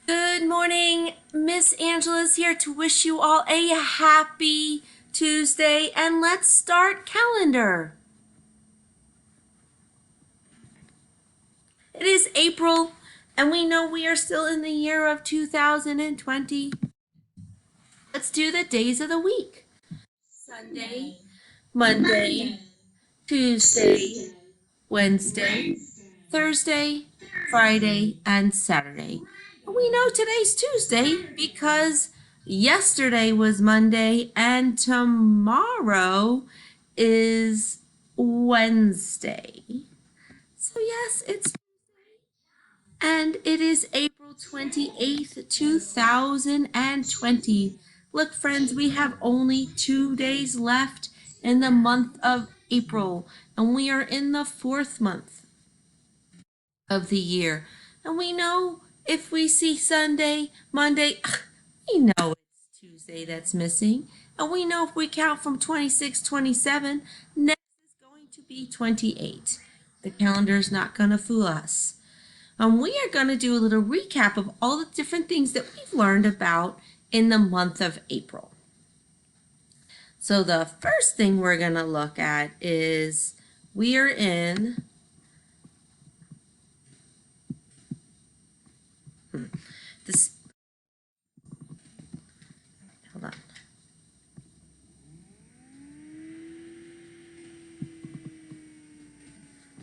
Good morning. Miss Angela's here to wish you all a happy Tuesday and let's start calendar. It is April and we know we are still in the year of 2020. Let's do the days of the week. Sunday, Monday, Tuesday, Wednesday, Thursday, Friday, and Saturday. We know today's Tuesday because yesterday was Monday and tomorrow is Wednesday. So, yes, it's and it is April 28th, 2020. Look, friends, we have only 2 days left in the month of April, and we are in the fourth month of the year. And we know if we see Sunday, Monday, we know it's Tuesday that's missing. And we know if we count from 26, 27, next is going to be 28. The calendar is not going to fool us. We are going to do a little recap of all the different things that we've learned about in the month of April. So the first thing we're going to look at is we are in this. Hold on.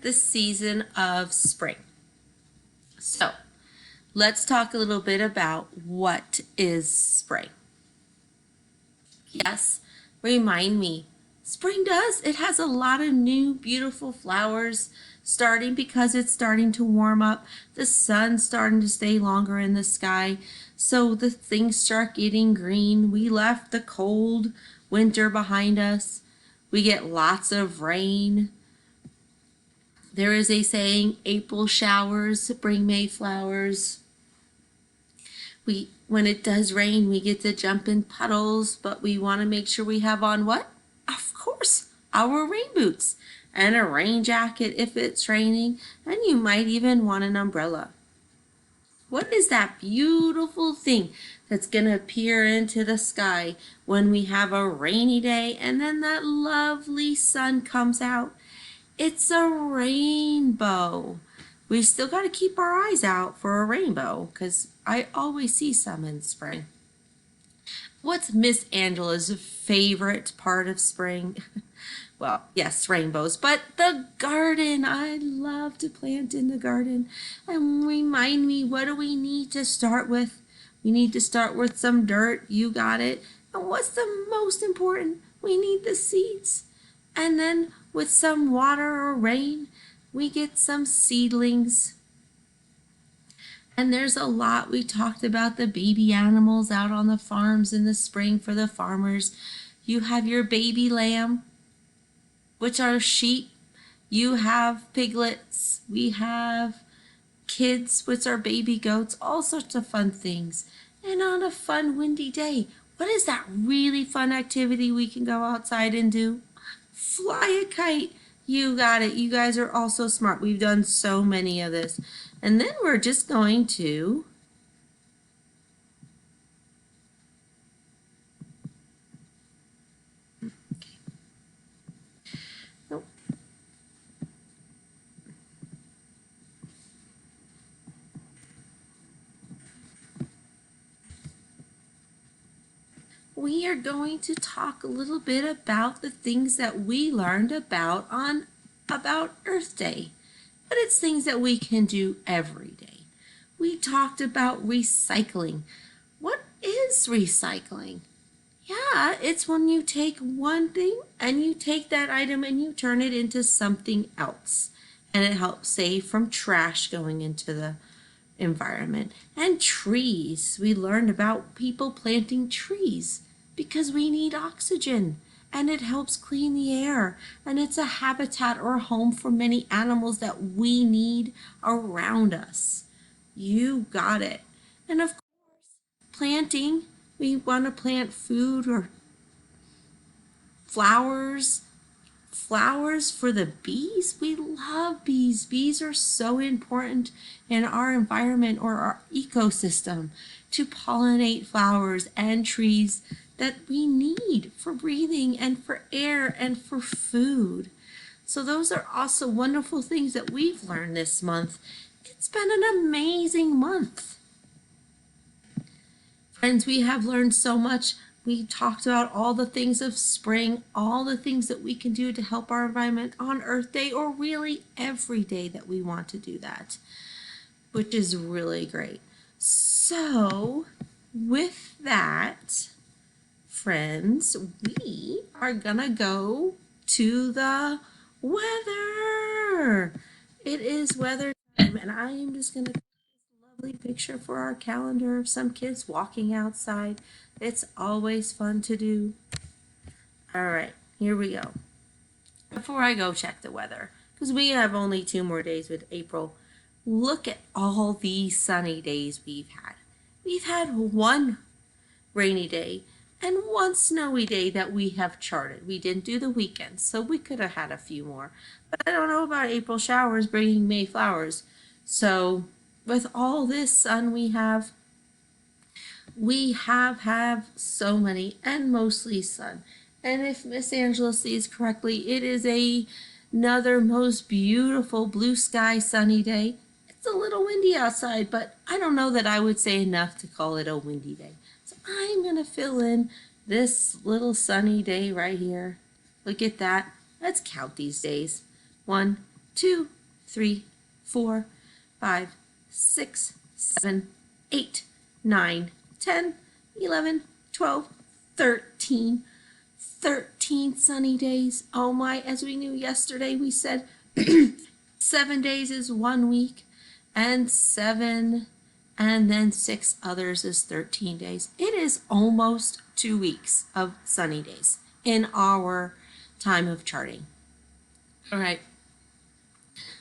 The season of spring. So let's talk a little bit about what is spring. Yes, remind me. Spring does. It has a lot of new beautiful flowers starting because it's starting to warm up. The sun's starting to stay longer in the sky. So the things start getting green. We left the cold winter behind us. We get lots of rain. There is a saying, April showers bring May flowers. When it does rain, we get to jump in puddles, but we want to make sure we have on what? Of course, our rain boots and a rain jacket if it's raining, and you might even want an umbrella. What is that beautiful thing that's going to appear into the sky when we have a rainy day and then that lovely sun comes out? It's a rainbow. We still got to keep our eyes out for a rainbow because I always see some in spring. What's Miss Angela's favorite part of spring? Well, yes, rainbows, but the garden. I love to plant in the garden. And remind me, what do we need to start with? We need to start with some dirt. You got it. And what's the most important? We need the seeds. And then with some water or rain, we get some seedlings. And there's a lot. We talked about the baby animals out on the farms in the spring for the farmers. You have your baby lamb, which are sheep. You have piglets. We have kids, which are baby goats, all sorts of fun things. And on a fun windy day, what is that really fun activity we can go outside and do? Fly a kite. You got it. You guys are all so smart. We've done so many of this. And then we're just going to nope. We are going to talk a little bit about the things that we learned about Earth Day. But it's things that we can do every day. We talked about recycling. What is recycling? Yeah, it's when you take one thing and you take that item and you turn it into something else. And it helps save from trash going into the environment. And trees. We learned about people planting trees because we need oxygen and it helps clean the air. And it's a habitat or a home for many animals that we need around us. You got it. And of course, planting. We want to plant food or flowers flowers for the bees. We love bees. Bees are so important in our environment or our ecosystem to pollinate flowers and trees that we need for breathing and for air and for food. So those are also wonderful things that we've learned this month. It's been an amazing month. Friends, we have learned so much. We talked about all the things of spring, all the things that we can do to help our environment on Earth Day, or really every day that we want to do that, which is really great. So with that, friends, we are gonna go to the weather. It is weather time, and I am just gonna take this lovely picture for our calendar of some kids walking outside. It's always fun to do. All right, here we go. Before I go check the weather, because we have only 2 more days with April, look at all these sunny days we've had. We've had 1 rainy day and 1 snowy day that we have charted. We didn't do the weekends, so we could have had a few more. But I don't know about April showers bringing May flowers. So with all this sun we have so many, and mostly sun. And if Miss Angela sees correctly, it is another most beautiful blue sky sunny day. It's a little windy outside, but I don't know that I would say enough to call it a windy day. So I'm going to fill in this little sunny day right here. Look at that. Let's count these days. 1, 2, 3, 4, 5, 6, 7, 8, 9, 10, 11, 12, 13. 13 sunny days. Oh my, as we knew yesterday, we said 7 days is 1 week, and 7 and then 6 others is 13 days. It is almost 2 weeks of sunny days in our time of charting. All right.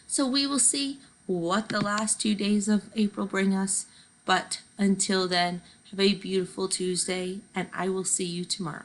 So we will see what the last 2 days of April bring us. But until then, have a beautiful Tuesday, and I will see you tomorrow.